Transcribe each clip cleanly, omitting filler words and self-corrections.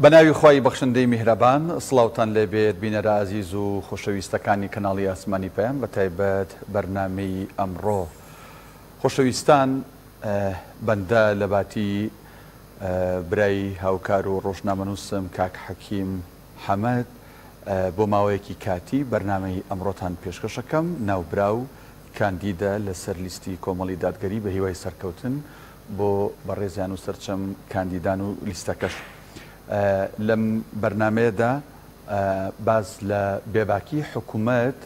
بەناوی خی بەخشندەی میهرەبان سڵاوتان لێبێت بینەرە عزیز و خۆشەویستەکانی کەناڵی ئاسمانی پێم بە تایبەت بەرنامەی ئەمڕۆ. خۆشەویستان، بەندە لە باتی برای هاوکار و ڕۆژنامەنووسم کاک حەکیم حەمەد بۆ ماوەیەکی کاتی بەرنامەی ئەمڕۆتان پێشکەشەکەم ناوبراو کاندیدە لەسەر لیستی کۆمەڵی دادگەری بە هیوای سەرکەوتن بۆ بەڕێزیان و سەرچەم کاندیدان و لیستەکەش. لەم بەرنمەیەدا باز لە بێباکی حکوومەت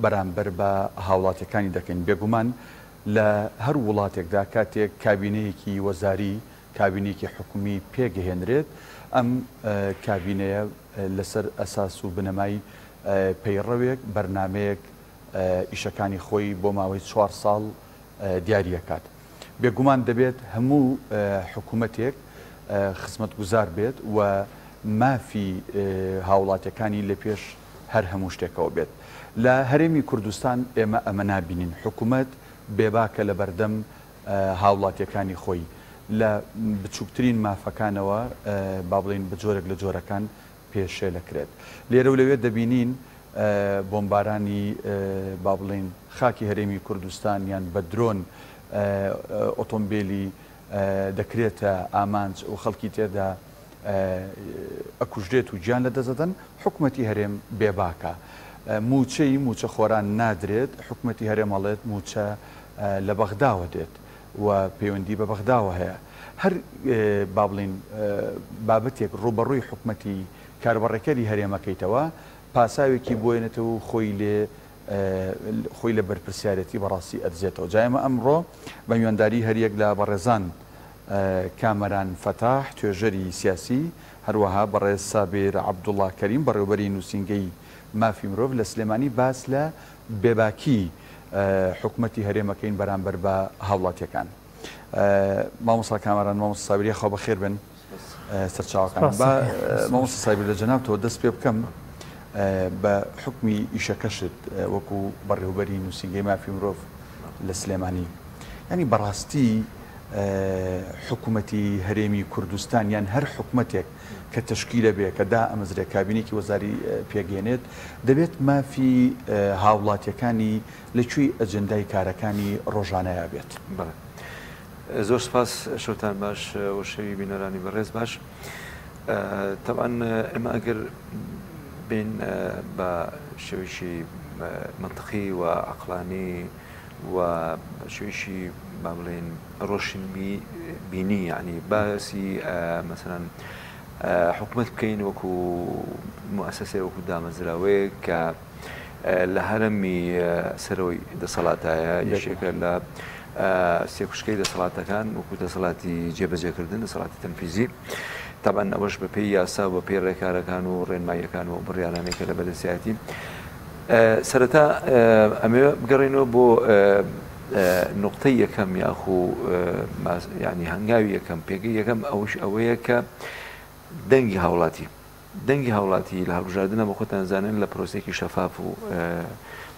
بەرامبەر بە هاوڵاتیەکانی دەکەین. بێگومان لە هەر وڵاتێکدا کاتێک کابینەیەکی وەزاری کابینێکی حکومی پێگەهێنرێت، ئەم کابینەیە لەسەر ئەساس و بنەمای پەیڕەوێک بەرنمەیەک ئیشەکانی خۆی بۆ ماوەی 4 ساڵ دیاریەکات. بێگومان دەبێت هەموو حکوومەتێک خزمەت گوزار بێت و مافی هاوڵاتیەکانی لە پێش هەر هەموو شتێکەوە بێت. لە هەرێمی کوردستان ئێمە ئەمە نابینین. حکوومەت بێباکە لە بەردەم هاوڵاتیەکانی خۆی لە بچووکترین مافەکانەوە با بڵین بە جۆرێک لە جۆرەکان پێشێ لەکرێت. لێرە و لەوێت دەبینین بۆمبارانی با بڵین خاکی هەرێمی کوردستان یان بە درۆن ئۆتۆمبیلی دەکرێتە ئامانج و خەڵکی تێدا ئەکوژرێت و گیان لە دەزەدەن. حکوومەتی هەرێم بێباکە، موچە خۆران نادرێت. حکوومەتی هەرێمەڵێت موچە لە بەغداوە دێت و پەیوەندی بە بەغداوە هەیە. هەر با بڵین بابەتێک ڕوبەڕووی حکوومەتی کاربڕێکەری هەرێمەکەیتەوە پاساوێکی بۆێنێتەوە و خۆی لە بەرپرسیارەتی بەڕاستی ئەدزێتەوە. جایمە ئەمڕۆ بە میوانداری هەریەک لە بەڕێزان کامەران فەتاح توێژەری سیاسی، هەروەها بەڕێز سابیر عەبدوڵڵا کەریم بەڕێوەبەری نووسینگەی مافی مرۆڤ لە سلێمانی باس لە بێباکی حکوومەتی هەرێمەکەین بەرامبەر بە هاوڵاتیەکان. مامۆستا کامەران، مامۆستا سابیری خۆ بەخێر بن سەرچاوەکان. مامۆستا سابیر لە جەنابتەوە دەست پێ بکەم بە حکمی ئیشەکەشت وەکو بەڕێوەبەری نووسینگەی مافی مرۆڤ لە سلێمانی. ینی بەڕاستی حکوومەتی هەرێمی کوردستان یان هەر حکوومەتێک کە تشکیلە بێ کە دا ئەمەزرێ کابینێکی وەزاری پێگەێنێت دەبێت مافی هاوڵاتیەکانی لەکوێی ئەجندای کارەکانی ڕۆژانەیە بێت. زۆر سپاس، شەوتان باش و شەوی بینەرانی بەڕێز باش. تەبعاً ئێمە ئەگەر بین بە شێوەیەکی منطقی و عەقلانی و شێوەیەکی با بڵێن ڕۆشن بینی، یعنی باسی مەسەلەن حکوومەت بکەین وەکو موسسێ وەکو دامەزراوەیە کە لە هەرەمی سەرەوەی دەسەڵاتایە یەکێکە لە سێکوشکەی دەسەڵاتەکان وەکو دەسەڵاتی جێبەجێکردن، دەسەڵاتی تەنفیزی. تابان ئەوەش بە پێی یاسا و بە پێی ڕێکارەکان و ڕێنماییەکان و بڕیارانێکە لە بەدەستیاتی. سەرەتا ئەمێ بگەڕێنەوە بۆ نقطەی یەکەم یاخو ینی هەنگاوی یەکەم پێگەی یەکەم ئەوەیە کە دەنگی هاوڵاتی لە هەڵبژاردنە بە خۆتان زانن لە پرۆسێکی شەفاف و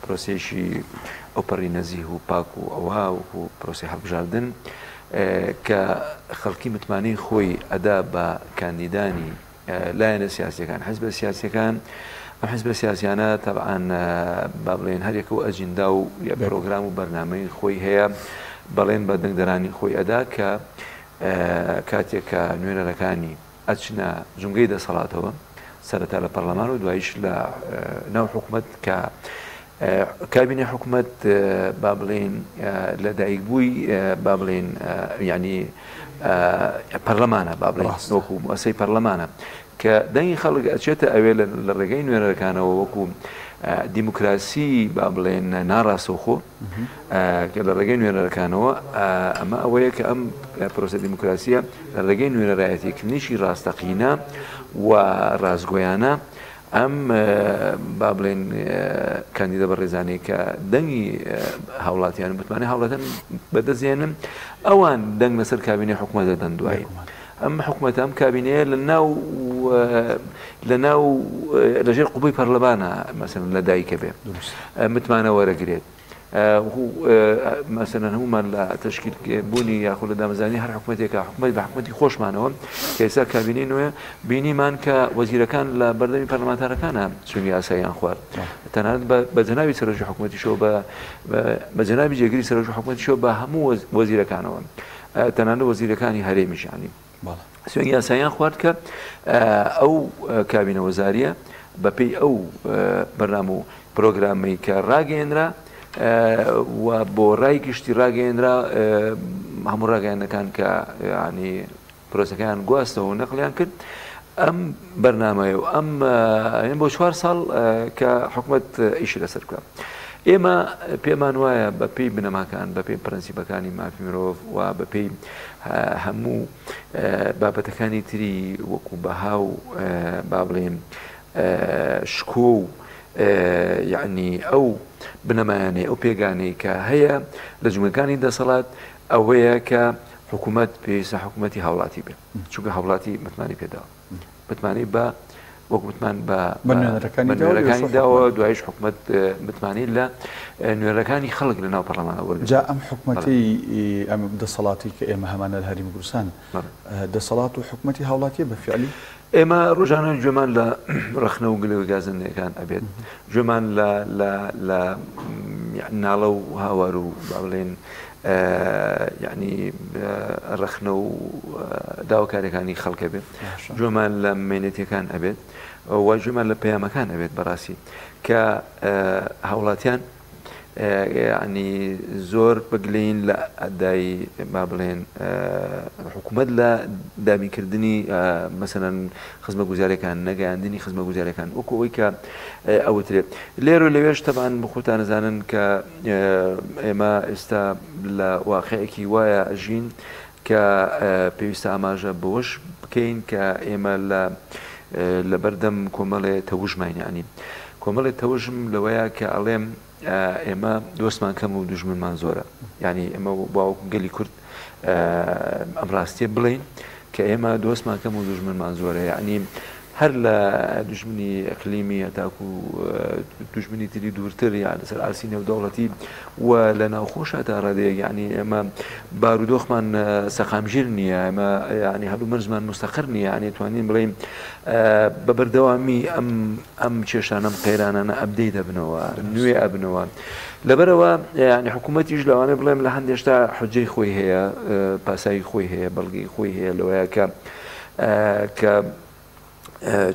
پرۆسێکی ئۆپەری نەزیه و پاک و ئەوە وەکو پرۆسی هەڵبژاردن کە خەڵکی متمانەی خۆی ئەدا بە کاندیدانی لایەنە سیاسیەکان، حیزبە سیاسیەکان. ئەم حیزبە سیاسیانە تەبعاً با بڵێن هەرێکە و ئەجندا و پرۆگرام و بەرنامەی خۆی هەیە، بەڵێن بە دەنگدەرانی خۆی ئەدا کە کاتێک کە نوێنەرەکانی ئەچنە جونگەی دەسەڵاتەوە سەرەتا لە پەرلەمان و دواییش لە ناو حکوومەت کە کابینە حکوومەت با بڵێن لە دایکبووی با بڵێن ینی پەرلەمانە، با بڵێن وەکو مؤسسەی پەرلەمانە کە دەنگی خەڵک ئەچێتە ئەوێ لە ڕێگەی نوێنەرەکانەوە وەکو دیموکراسی با بڵێن ناڕاستەوخۆ کە لە ڕێگەی نوێنەرەکانەوە ئەمە ئەوەیە کە ئەم پرۆسە دیموکراسیە لە ڕێگەی نوێنەرایەتیکردنیشی ڕاستەقینە و ڕازگۆیانە ئەم با بڵێن کاندیدە بەڕێزانەی کە دەنگی هاوڵاتیان متمانەی هاوڵاتیان بەدەستێنن ئەوان دەنگ لەسەر کابینەی حکوومەت دەدەن دوایی. ئەم حکوومەت ئەم کابینەیە لەژێر قوبەی پەرلەمانە مەسەلەن لە دایکە بێ متمانە وەرەگرێت. مثلا هما التشكيل بوني ياخذ دامزاني هر حكومتك حكومتي خوش معناه كيسا كابيني نوع بيني مان كوزير كان لبردمي برلمانتار كان سوني اسيان خوار تناد بجنابي سرج حكومتي شو بجنابي جيري سرج حكومتي شو بهمو وزير كانوا تناد وزير كان هريمش يعني سوني اسيان خوار ك او كابينه وزاريه ببي او برنامج برنامج كراجينرا وبوراي كشتي راجينرا هم راجينا كان ك يعني بروسة كان قاسته ونقل يمكن أم برنامج أم يعني بوشوار صار كحكومة إيش لسركلا إما بيمانوايا ببي بنما كان ببي برنسي بكاني ما في مروف وببي همو بابتكاني تري وكوبهاو بابلين شكو يعني أو بنماني أو بيجاني كهي لجمع كاني ده صلاة أو هي كحكومة بيس حكومتي هولاتي به شو كهولاتي متماني بيدا متماني با وقتمان با بنركاني دا ودعيش حكومة متماني لا نركاني خلق لنا برلمان أول جاء أم حكومتي أم ده صلاتي كأم همان الهرم قرصان ده صلاة حكومتي هولاتي بفعلي إما رجعنا جمان لا رخنا وقلوا جازن كان أبيض جمان لا يعني نالو هاورو بعدين يعني رخنا داو كان خلق به جمان لمينتي كان أبيض وجمان لبيا كان أبيض براسي كهولاتيان يعني زور بقلين لا داي بابلين حكومة لا دامي كردني مثلا خدمة جزارة كان نجا عندني خدمة جزارة كان وكويكا أو تري ليرو ليش طبعا بخوتان زانن ك ما است لواقعك ويا جين ك بيست أماجة بوش كين كإما لبردم كمال توجمين يعني كمال توجم لويا كعلم إما دوست من كم ودوج من منظورة يعني إما باو قلي كرد أمراستي بلين كإما دوست من كم ودوج من منظورة يعني هر لا دجمني إقليمي تاكو دجمني تري دورتر يعني سر عرسينة ودولتي ولنا خوش أتاردي يعني إما بارودوخ من سقامجرني إما يعني هلو مرز من مستقرني يعني توانين بلين ببردوامي أم تشانم قيران أنا أبديت أبنوا نوي أبنوا لبروا يعني حكومتي جلوا أنا بلين لحد يشتى حجي خوي هي باساي خوي هي بلغي خوي هي لو ك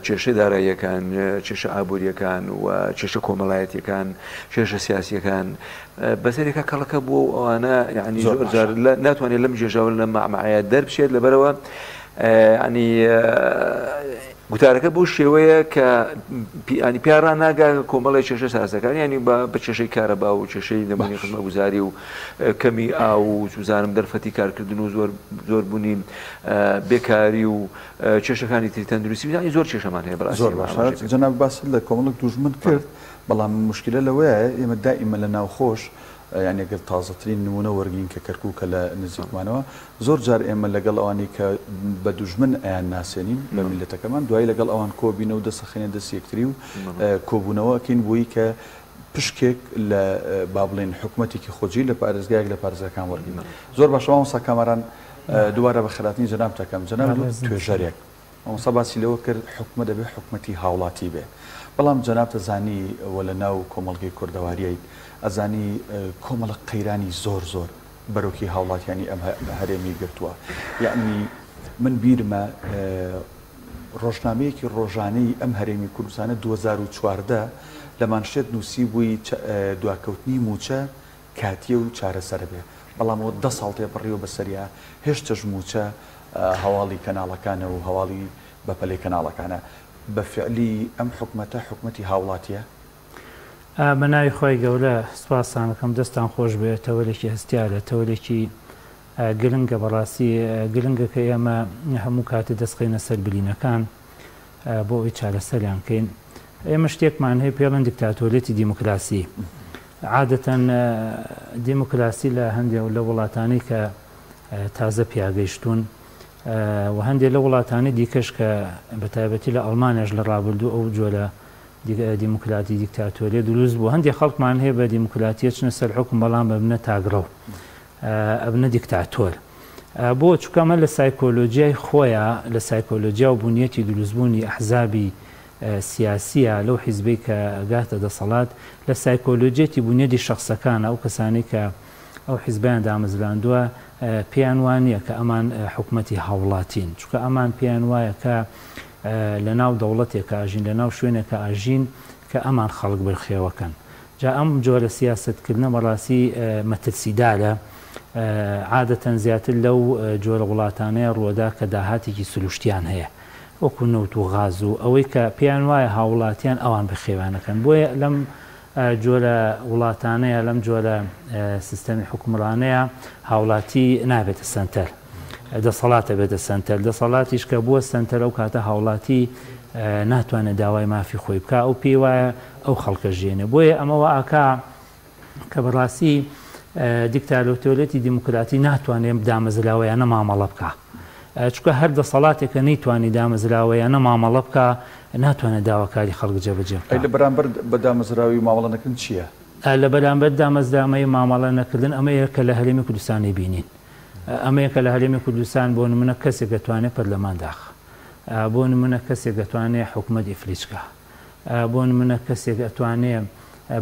چێشە داراییەکان چێشە ئابوووریەکان و چێشە کۆمەڵایەتیەکان چێشە سیاسیەکان بەسەرێکە کەڵەکە بوو ئەوانە یعنی زۆر جار ناتوانێت لەم جێژاوە لە مەعمەعەیە دەربچێت لەبەرەوە ینی گوتارەکە بۆ شێوەیە کە ینی پیاڕان ناگا کۆمەڵی چێشە سازەکان ینی بە چێشەی کارەبا و چێشەی نەمانی خزمەتگوزاری و کەمی ئاو و سوزانم دەرفەتی کارکردن و زۆر بوونی بێکاری و چێشەکانی تری تەندروستی ینی زۆر چێشەمان هەیە بەڕاستی زۆر باش جەناب باس لە کۆمەڵک دوژمن کرد بەڵام مشکلە لەوەیە ئێمە دائیمە لە ناوخۆش يعني قلت تازترين نمونه ورقين ككركوك لا نزيك مانوا زور جار إما لقال أواني كبدوجمن الناسينين بملته كمان دواي لقال أوان كوبينو ودس خلينا دس يكتريو كوبونوا كين بوي ك بشكك لبابلين حكومتي كخوجي لبارزجاج لبارزجا كان ورقين زور باشوان سكامران دوارة بخلاتني جناب تكم جناب توجريك ومصاباتي لو كر حكمة ده بحكمتي هاولاتي به بلام جناب تزاني ولا ناو كومالجي كردواريي أزاني كومل قيراني زور بروكي هاولات يعني أم هرمي قرتوا يعني من بير ما روجناميك روجاني أم هرمي كردستان 2014 لما نشد نسيبوي دواكوتني موچا كاتيو چارە سەر بێ بەڵام 10 ساڵ تێپەڕیەوە بەسەریا هێشتەش موچە هەواڵی کەناڵەکانە و هەواڵی بەپەلەی کەناڵەکانە بەفعلی ئەم حکومەتی هاوڵاتیە بەناوی خۆی گەورە سوپاسان دەکەم دەستان خۆش بێت تەوەلێکی هەستیارە تەوەلێکی گرنگە بەڕاستی گرنگە کە ئێمە هەموو کاتێ دەستخینە سەر بلینەکان بۆ ئەوی چارەسەریان کەین ئێمە شتێکمان هەیە پێڵەن دیکتاتۆریەتی دیموکراسی عادەتەن دیموکراسی لە هەندێک لە وڵاتانی کە تازە پیاگەیشتون و هەندێک لە وڵاتانی دیکەش کە بەتایبەتی لە ئەڵمانیاش لە ڕابردوو ئەو جۆرە دیموکراتی دیکتاتۆری دروست بوو هەندێک خەڵکمان هەیە بە دیموکراتیە چنە سەر حکم بەڵام ببنە تاگڕە و ئەبنە دیکتاتۆر بۆ چکەمە لە سایکۆلۆژیای خۆیان لە سایکۆلۆژیا و بوونیەتی دروستبوونی ئەحزابی سیاسیە لەو حیزبەی کە ئەگاتە دەسەڵات لە سایکۆلۆژیەتی بوونیەتی شخصەکانە ئەو کەسانی کە ئەو حیزبیان دامەزراندووە پێیان وانە کە ئەمان حکومەتی هاوڵاتین چونکە ئەمان پێیان وایە کە لە ناو دەوڵەتێک ئاژین لە ناو شوێنێکە ئاژین کە ئەمان خەڵک بەرخێوەکەن جا ئەم جۆرە سیاستکردنە بەڕاستی مەترسیدارە عادەتەن زیاتر لەو جۆرە وڵاتانەیە ڕووەدا کە داهاتێکی سروشتیان هەیە وەکو نەوت و غاز و ئەوەی کە پێیان وایە هاوڵاتیان ئەوان بەخێوانەکەن بۆیە لەم جۆرە وڵاتانەیە لەم جۆرە سیستەمی حکومڕانەیە هاوڵاتی نابێتە سنتەر دەسەڵاتە بێتە سنتەر دەسەڵاتیش کە بووە سنتەر ئەو کاتە هاوڵاتی ناتوانێت داوای مافی خۆی بکە ئەو پێی وایە ئەو خەڵکە ژێنێ بۆیە ئەمەوە ئاکا کە بەڕاستی دیکتاتۆرێتی دیموکراتی ناتوانێت دامەزراوەیانە مامەڵە بکە چونکە هەر دەسەڵاتێکە نەیتوانی دامەزراوەیانە مامەڵە بکە ناتوانێت داواکاری خەڵک جێبەجێ بکە لە بەرامبەر بە دامەزراوی مامەڵە نەکردن چییە؟ لە بەرامبەر دامەزراوەی مامەڵە نەکردن ئەمەیە کە لە هەرێمی کوردستانی بینین ئەمەیە کە لە هەرێمی کوردستان بۆ نمونە کەسێک دەتوانێت پەرلەمان داخ بۆ نمونە کەسێک دەتوانێت حکومەت ئیفلیچکە بۆ نمونە کەسێک دەتوانێت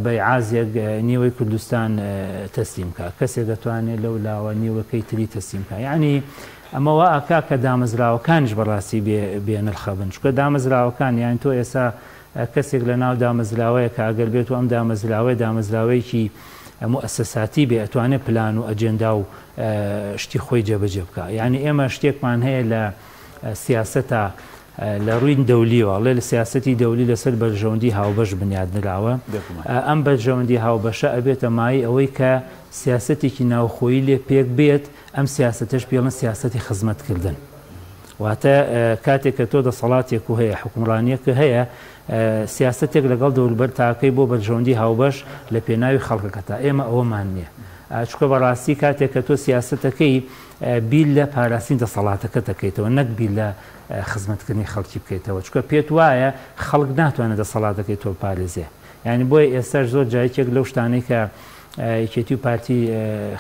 بەیعازێک نیوەی کوردستان تەسلیم بکە کەسێک دەتوانێت لەو لاوە نیوەکەی تری تەسلیم بکە یعنی ئەمەوە ئاکا کە دامەزراوەکانیش بەڕاستی بێنرخەبن چکە دامەزراوەکان یان تۆ ئێستا کەسێک لە ناو دامەزراوەیە کە ئەگەر بێت و ئەم دامەزراوەیەکی مؤسساتی بێ ئەتوانێت پلان و ئەجێندا و شتی خۆی جێبەجێ بکە یعنی ئێمە شتێکمان هەیە لە سیاسەتە لە ڕووی دەولیەوە لێ لە سیاسەتی دەولی لەسەر بەرژەوەندی هاوبەش بنیادنراوە ئەم بەرژەوەندی هاوبەشە ئەبێتە مای ئەوەی کە سیاسەتێکی ناوخۆیی لێ پێک بێت ئەم سیاسەتەش پێڵن سیاسەتی خزمەتکردن واتە کاتێک کە تۆ دەسەڵاتێک و هەیە حکومڕانیەکە هەیە سیاسەتێک لەگەڵ دەوروبەر تاکەی بۆ بەرژەوەندی هاوبەش لە پێناوی خەڵکەکەتا ئێمە ئەوەمان نییە چکە بەڕاستی کاتێک کە تۆ سیاسەتەکەی بیل لە پاراستنی دەسەڵاتەکە دەکەیتەوە نەک بیل لە خزمەتکردنی خەڵکی بکەیتەوە چکە پێت وایە خەڵک ناتوانێت دەسەڵاتەکەی تۆ پارێزێ یعنی بۆی ئێستاش زۆر جایەکێک لەو شتانەی کە یەکێتی و پارتی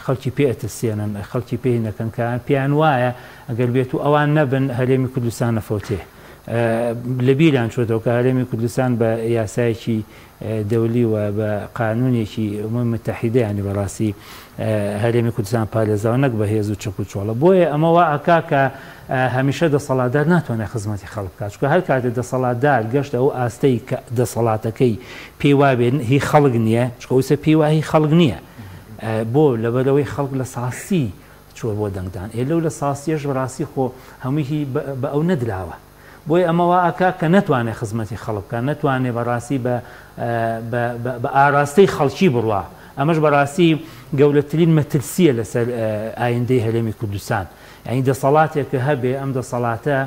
خەڵکی پێ ئەتەسێنن خەڵکی پێی نەکەن کە پێیان وایە ئەگەر بێت و ئەوان نەبن هەرێمی کوردستان نەفەوتێ لە بیران چۆتەوە کە هەرێمی کوردستان بە یاسایەکی دەولی و بە قانونێکی ئومومی متحیدە ینی بەڕاستی هەرێمی کوردستان پارێزاوە نەک بە هێز و چەپ و چۆڵە بۆیە ئەمەوە ئاکا کە هەمیشە دەسەڵاتدار ناتوانێت خزمەتی خەڵک بکات چونکە هەر کاتێک دەسەڵاتدار گەشتە ئەو ئاستەی کە دەسەڵاتەکەی پێی وابێت هی خەڵک نییە چکە وسە پێی وایە هی خەڵک نییە بۆ لەبەرەوەی خەڵک لە ساسی چۆ بۆ دەنگدان لەو لە ساسیەش بەڕاستی خۆ هەمووی بە ئەو نەدراوە بۆی ئەمەوە ئاکا کە نەتوانێت خزمەتی خەڵک بکە نەتوانێت بەڕاستی بە ئاراستەی خەڵکی بڕوە ئەمەش بەڕاستی گەورەترین مەترسیە لەسەر ئایندەی هەرێمی کوردستان یعنی دەسەڵاتێکە هەبێ ئەم دەسەڵاتە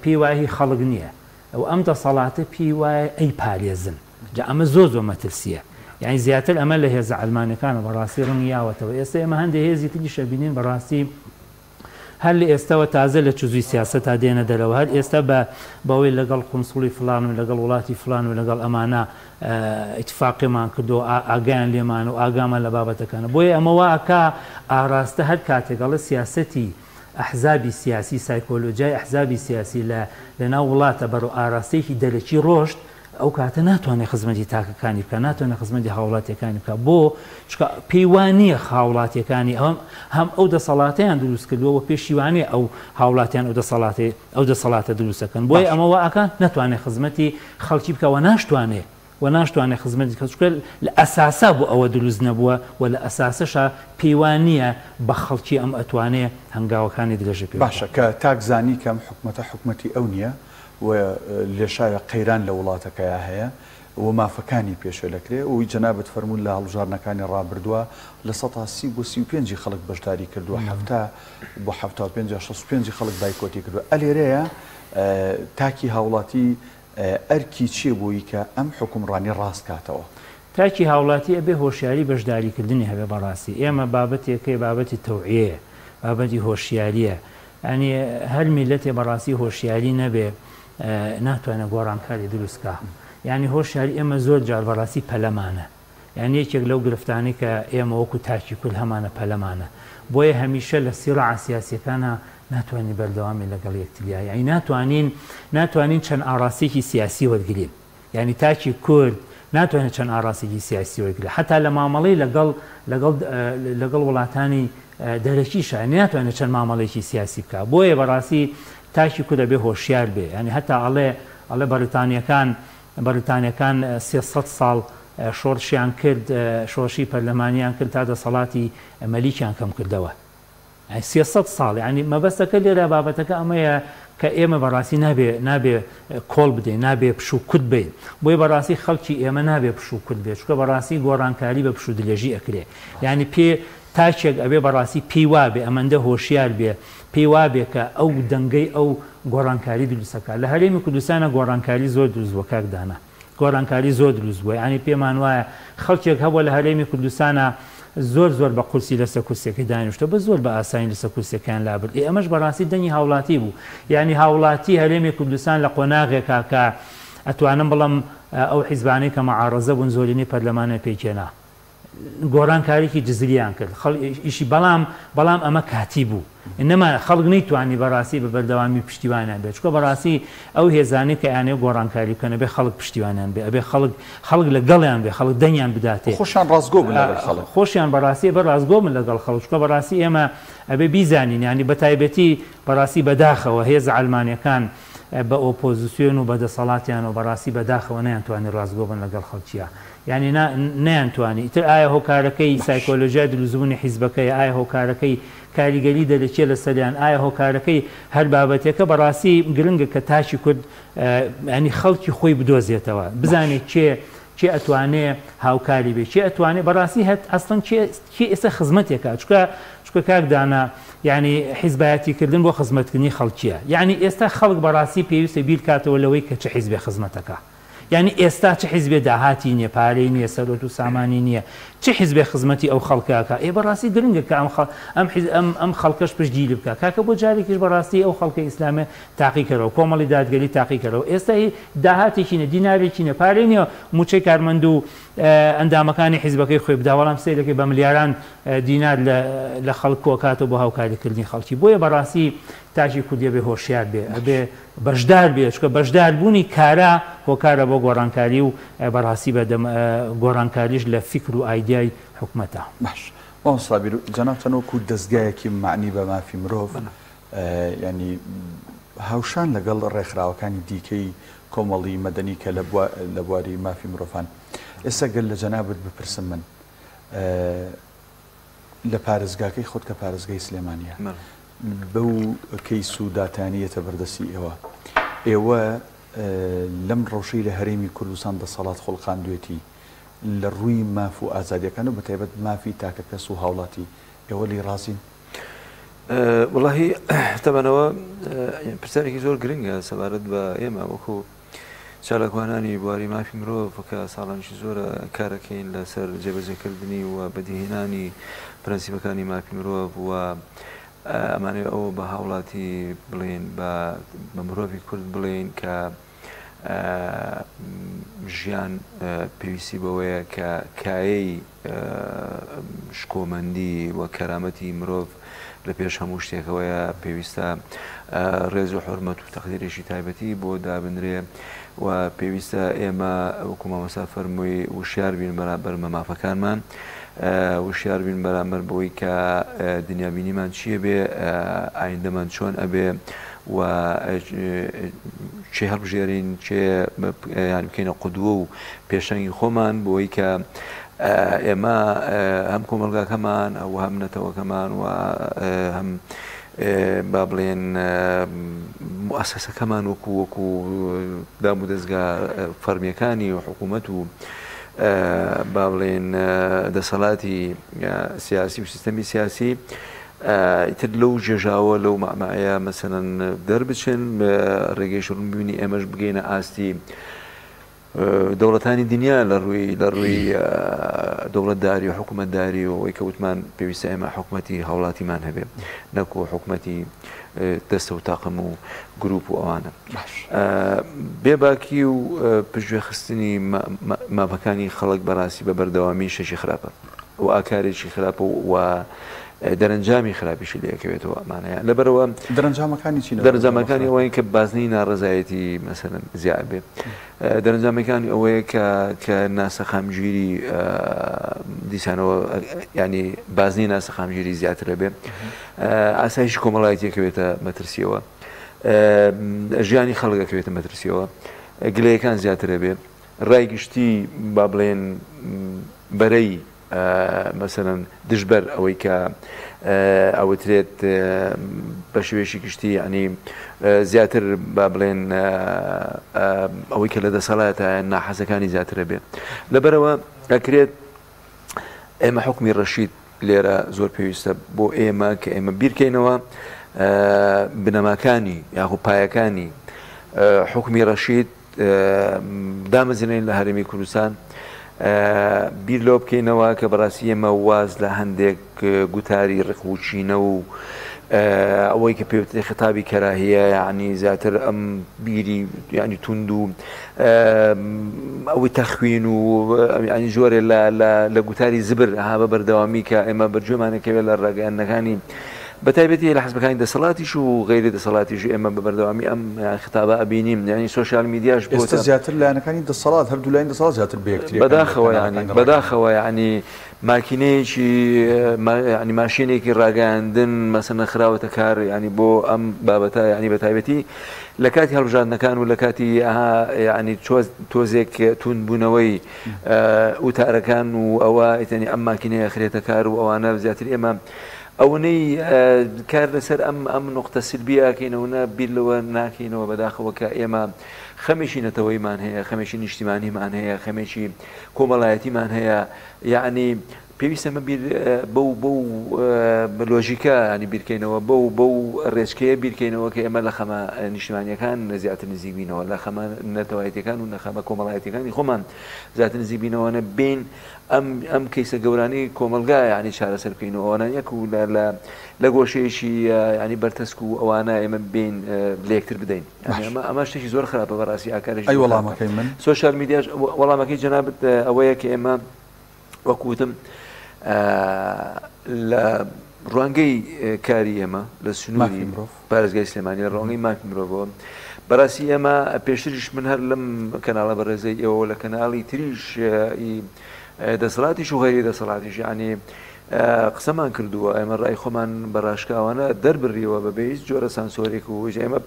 پێی وایە خەڵک نییە ئەو ئەم دەسەڵاتە پێی وایە ئەی پارێزن جا ئەمە زۆر مەترسیە یعنی زیاتر ئەمە لە هێزە ئەلمانەکانە بەڕاستی ڕوونیاوەتەوە ئێستا ئێمە هەندێک هێزی تریشە بینین بەڕاستی هەر لە ئێستاوە تازە لە چزوی سیاست تا دێنە دەرەوە هەر ئێستا بەوەی لەگەڵ قونسوڵی فلان و لەگەڵ وڵاتی فلان و لەگەڵ ئەمانە ئیتفاقیمان کردو ئاگایان لێمان و ئاگامان لە بابەتەکانە بۆیە ئەمەوە ئاکا ئاراستە هەر کاتێکەڵە سیاسەتی ئەحزابی سیاسی سایکۆلۆژیای ئەحزابی سیاسی لە ناو وڵاتە بەرەو ئاراستەیەکی دەرەکی ڕۆشت ئەو کاتە ناتوانێت خزمەتی تاکەکانی بکە ناتوانێت خزمەتی هاوڵاتیەکانی بکە بۆ چکە پەیوانیە هاوڵاتیەکانی هەم ئەو دەسەڵاتیان دروست کردووە پێشیوانێ ئەو هاوڵاتیان ئەو دەسەڵاتە دروستەکەن بۆی ئەمەوە ئاکان ناتوانێت خزمەتی خەڵکی بکەوە ناشتوانێت ناشتوانێت خزمەتی کەچکە لە ئەساسا بۆ ئەوە دروست نەبووە و لە ئەساسەشە پەیوانیە بە خەڵکی ئەم ئەتوانێت هەنگاوەکانی درێژە پێ باشە کە تاکزانی کەم حکومەتە حکومەتی ئەو نییە و لێشایە قەیران لە وڵاتەکەیە هەیە و مافەکانی پێشێ لەکرێ و جەنابەت فەرموون لە هەڵبژارنەکانی ڕابردووە لە 135 خەڵک بەشداری کردووە بۆ 75 خەڵک بایکۆتی کردووە ئەلێرەیە تاکی هاوڵاتی ئەرکی چیە بووی کە ئەم حکومڕانی ڕاست کاتەوە تاکی هاوڵاتی ئەبێ هۆشیاری بەشداریکردنی هەبێ بەڕاستی ئێمە بابەتێکەکەی بابەتی تەوعیەیە بابەتی هۆشیاریە ئەنی هەر میلەتێ بەڕاستی هۆشیاری نەبێ ناتوانێت گۆڕانکاری دروستکە یعنی هۆشیاری ئێمە زۆر جار بەڕاستی پەلەمانە یعنی یەکێک لەو گرفتانی کە ئێمە وەکو تاکی کول هەمانە پەلەمانە بۆیە هەمیشە لە سیڕع سیاسیەکانە ناتوانین بەردەوامی لەگەڵ یەکتریا یعنی ناتوانین چەند ئاڕاستێکی سیاسی وەرگرین یعنی تاکی کورد ناتوانێت چەند ئاڕاستێکی سیاسی وەرگرێت حتا لە مامەڵەی لەگەڵ وڵاتانی دەرەکیشە ناتوانێت چەند مامەڵێکی سیاسی بکە بۆیە بەڕاستی تاکی کورد دەبێ هۆشیار بێ ینی هەتا ئەڵێ بەریتانیەکان 300 ساڵ شۆڕشیان کرد شۆڕشی پەرلەمانیان کرد تا دەسەڵاتی مەلیکیان کەم کردەوە 300 ساڵ ینی مەبەستەکە لێرە بابەتەکە ئەمەیە کە ئێمە بەڕاستی نابێ کۆڵ بدەین نابێ پشو کورد بین بۆی بەڕاستی خەڵکی ئێمە نابێ پشو کورد بێت چکە بەڕاستی گۆڕانکاری بە پشو دلێژی ئەکرێ ینی پێ تاچێک ئەبێ بەڕاستی پێی وابێ ئەمەندە هۆشیار بێ پێی وابێ کە ئەو دەنگەی ئەو گۆڕانکاری دروستەکە لە هەرێمی کوردستانە گۆڕانکاری زۆر دروست بووە کاکدانا گۆڕانکاری زۆر دروست بووە ینی پێمان وایە خەڵکێک هەبووە لە هەرێمی کوردستانە زۆر بە قورسی لەسەر کورسەکەی دانیشتە بە زۆر بە ئاسانی لەسەر کورسەکان لابرد ئەمەش بەڕاستی دەنگی هاوڵاتی بوو یعنی هاوڵاتی هەرێمی کوردستان لە قۆناغێکا کە ئەتوانم بڵم ئەو حیزبانەی کە مەعارەزە بوون زۆرینەی پەرلەمانە پێکێنا گۆڕانکاریکی جزریان کرد ئیشی بەڵام ئەمە کاتی بوو نەما خەڵک نەیتوانی بەڕاستی بە بەردەوامی پشتیوانیان بێت چکە بەڕاستی ئەو هێزانەی کە یانێ گۆڕانکاری بکەنە بێ خەڵک پشتیوانیان بێ ئەبێ خەڵک لەگەڵیان بێ خەڵک دەنگیان بداتێ خۆشیان ڕازگۆ بن لەگەڵ خەڵک خۆشیان بەڕاستی بە ڕازگۆ من لەگەڵ خەڵک چکە بەڕاستی ئێمە ئەبێ بیزانین ینی بەتایبەتی بەڕاستی بەداخەوە هێز ئەلمانیەکان بە ئۆپۆزیسیۆن و بەدەسەڵاتیان و بەڕاستی بەداخەوە نەیانتوانی ڕازگۆ بن لەگەڵ خەڵکیە یعنی نەیانتوانی ئیتر ئایا هۆکارەکەی سایکۆلۆژیا دروستبوونی حیزبەکەی ئایا هۆکارەکەی کاریگەری دەرەچێ لە سەریان ئایا هۆکارەکەی هەر بابەتێکە بەڕاستی گرنگە کە تاچی کورد ینی خەڵکی خۆی بدۆزێتەوە بزانێت چێ ئەتوانێ هاوکاری بێ چێ ئەتوانێ بەڕاستی هەت ئەسڵەن چێ ئێستا خزمەتێکە چکە کاکدانا یعنی حیزبایەتیکردن بۆ خزمەتکردنی خەڵکیە یعنی ئێستا خەڵک بەڕاستی پێویستە بیر کاتەوە لەوەی کە چه حیزبێ خزمەتەکە یعنی ئێستا چه حیزبێ داهاتی نییە پارەی نییە سەرۆت و سامانی نییە چه حیزبێ خزمەتی ئەو خەڵکەکە بەڕاستی گرنگە کە ئەم خەڵکەش پشتگیری بکە کاکە بۆ جارێکیش بەڕاستی ئەو خەڵکە ئیسلامێ تاقیکەرەوە کۆمەڵی دادگەری تاقیکەرەوە ئێستا داهاتێکی نە دینارێکی نە پارەی نییە موچەی کارمەند و ئەندامەکانی حیزبەکەی خۆی بدا بەڵام سێرەکەی بە ملیاران دینار لە خەڵک کۆکاتەوە بۆ هاوکاریکردنی خەڵکی بۆیە بەڕاستی تاجی کوردیە بێ هۆشیار بێ ئەبێ بەشدار بێ چکە بەشداربوونی کارە هۆکارە بۆ گۆڕانکاری و بەڕاستی بەدەم گۆڕانکاریش لە فکر و ئایدیای حکومەتە باش مامۆستا جەناب تەنۆکو دەستگایەکی معنی بە مافی مرۆڤ ینی هاوشان لەگەڵ ڕێکخراوەکانی دیکەی کۆمەڵی مەدەنی کە لە بواری مافی مرۆڤان ئێستا گەل لە جەنابت بپرسم من لە پارێزگاکەی خۆت کە پارێزگای سلێمانیە بەو کەیس و داتانیەتە بەردەستی ئێوە لەم ڕەوشەی لە هەرێمی کوردستان دەسەڵات خۆڵقاندوێتی لە ڕووی ماف و ئازادیەکان و بەتایبەت مافی تاکە کەس و هاوڵاتی ئێوە لی ڕازین وڵاهی تەمەنەوە پرسیارێکی زۆر گرنگە سەبارەت بە ئێمە وەکو چالاکوانانی بواری مافی مرۆڤ کە ساڵانشی زۆرە کارەکەین لەسەر جێبەجێکردنی و بەدیهێنانی پرەنسیبەکانی مافی مرۆڤ و ئەمانێ ئەوە بە هاوڵاتی بڵێن بە مرۆڤی کورد بڵێن کە ژیان پێویستی بەوەیە کە کایەی شکۆمەندی و کەرامەتی مرۆڤ لە پێش هەموو شتێکەوەیە پێویستە ڕێز و حورمەت و تەقدیرێکی تایبەتی بۆ دابنرێ و پێویستە ئێمە وەکو مامۆستا فەرمووی وشیار بین بەرامبەر مەمافەکانمان وشیار بین بەرامبەر بەوەی کە دنیابینیمان چییە بێ ئایندەمان چۆن ئەبێ و چێ هەڵبژێرین چێ یان بکەینە قودووە و پێشەنگی خۆمان بۆی کە ئێمە هەم کۆمەلگاکەمان ئەو هەم نەتەوەکەمان و هەم با بڵێن موسسەکەمان وەکو دام و دەستگا فەرمیەکانی و حکوومەت و با بڵێن دەسەڵاتی سیاسی و سیستەمی سیاسی ئیتر لەو جێژاوە لەو مامایە مەسەرەن دەربچن ڕێگەی شڕون ببینی ئێمەش بگەینە ئاستی دەوڵەتانی دنیا لە ڕووی دەوڵەتداری و حکوومەتداری و ئەوەی کە وتمان پێویستە ئێمە حکوومەتی هاوڵاتیمان هەبێ نەکو حکوومەتی دەستە و تاقم و گروپ و ئەوانە بێباکی و پشتگوێخستنی مافەکانی خەڵک بەڕاستی بە بەردەوامی شەشی خراپە و ئاکارێکی خراپە و دەرەنجامی خراپیشی لەکەوێتەوە ئەمانەیە لەبەرەوە دەرەنجامەکانی چی دەرەنجامەکانی ئەوەیە کە بازنی ناڕزایەتی مەسەلەن زیاد بێ دەرەنجامەکانی ئەوەیە کە ناسە خامگیری دیسانەوە ینی بازنی ناسە خامگیری زیاترە بێ ئاسایشی کۆمەڵایەتیەکەوێتە مەترسیەوە ژیانی خەڵکەکەوێتە مەترسیەوە گلەیەکان زیاترە بێ ڕای گشتی با بڵێن بەرەی مەسەرەن دژبەر ئەوەی کە ئەوترێت بە شێوێشی گشتی ینی زیاتر با بڵێن ئەوەی کە لە دەسەڵاتە ناحەزەکانی زیاترە بێ لەبەرەوە ئەکرێت ئێمە حکمی ڕەشید لێرە زۆر پێویستە بۆ ئێمە کە ئێمە بیرکەینەوە بنەماکانی یاخو پایەکانی حکمی ڕەشید دامەزێنین لە هەرێمی کوردستان بیر لۆ بکەینەوە کە بەڕاستی ئێمە واز لە هەندێک گوتاری ڕقوچینە و ئەوەی کە پێوتری خەتابی کەراهەیە یعنی زیاتر ئەم بیری ینی تونند و ئەوەی تەخوین و ینی زۆرێ لە گوتاری زبر ها بە بەردەوامی کە ئێمە بەرجێمانەکەوێت لە ڕاگەیاندنەکانی بەتایبەتی لە حەزبەکانی دەسەڵاتیش و غیری دەسەڵاتیش ئێمە بە بەردەوامی ئەم خەتابە ئەبینیم ینی سوۆسیال میدیاش ئێستا زیاتر لایەنەکانی دەسەڵات هەردوو لایەن دەسەڵات زیاتر بەیەکتری بەداخەوە ینی ماکینەیەکی ینی ماشینێکی ڕاگەاندن مەسەلەن خراوەتە کار ینی بۆ ئەم بابەتە ینی بەتایبەتی لە کاتی هەڵبژاردنەکان و لە کاتی ینی تۆزێک توندبوونەوەی وتارەکان و ئەوە ئیتەنی ئەم ماکینەیە خرێتە کار و ئەوانە زیاتر ئێمە ئەوەی کار لەسەر ئەم نقطە سلبیەکەینەوە بیر لەوە ناکەینەوە بەداخەوە کە ئێمە خەمێکی نەتەوەیمان هەیە خەمێکی نیشتیمانیمان هەیە خەمێکی کۆمەڵایەتیمان هەیە یعنی پێویستە مە بیر بەو لۆژیکە ینی بیرکەینەوە بەو ڕێچکەیە بیرکەینەوە کە ئێمە لە خەمە نیشتیمانیەکان زیاتر نزیکبینەوە لە خەمە نەتەوایەتەکان و نەخەمە کۆمەڵایەتەکانی خۆمان زیاتر نزیکبینەوەنە بین ئەم کەیسە گەورانی کۆمەلگا ینی چارەسەر بکەینەوە ئەوانە یەک و لە گۆشەیەکی ینی بەرتەسک و ئەوانە ئێمە بین لە یەکتر بدەین ئەمە شتێکی زۆر خراپە بەڕاستی ئاکارێکی ئەی وەڵامەکەی من سوۆسیال میدیاش وەڵامەکەی جەنابەت ئەوەیە کە ئێمە وەکوتم لە ڕوانگەی کاری ئێمە لە سنووری پارێزگای سلێمانی لە ڕوانگەی مافی مرۆڤەوە بەڕاستی ئێمە پێشتریش من هەر لەم کەناڵە بەڕێزەی ئێوە لە کەناڵی تریش دەسەڵاتیش و غەیری دەسەڵاتیش ینی قسەمان کردووە ئێمە ڕای خۆمان بەڕاشکاوانە دەربڕیەوە بەبێ هیچ جۆرە سانسۆرێک و ئێمە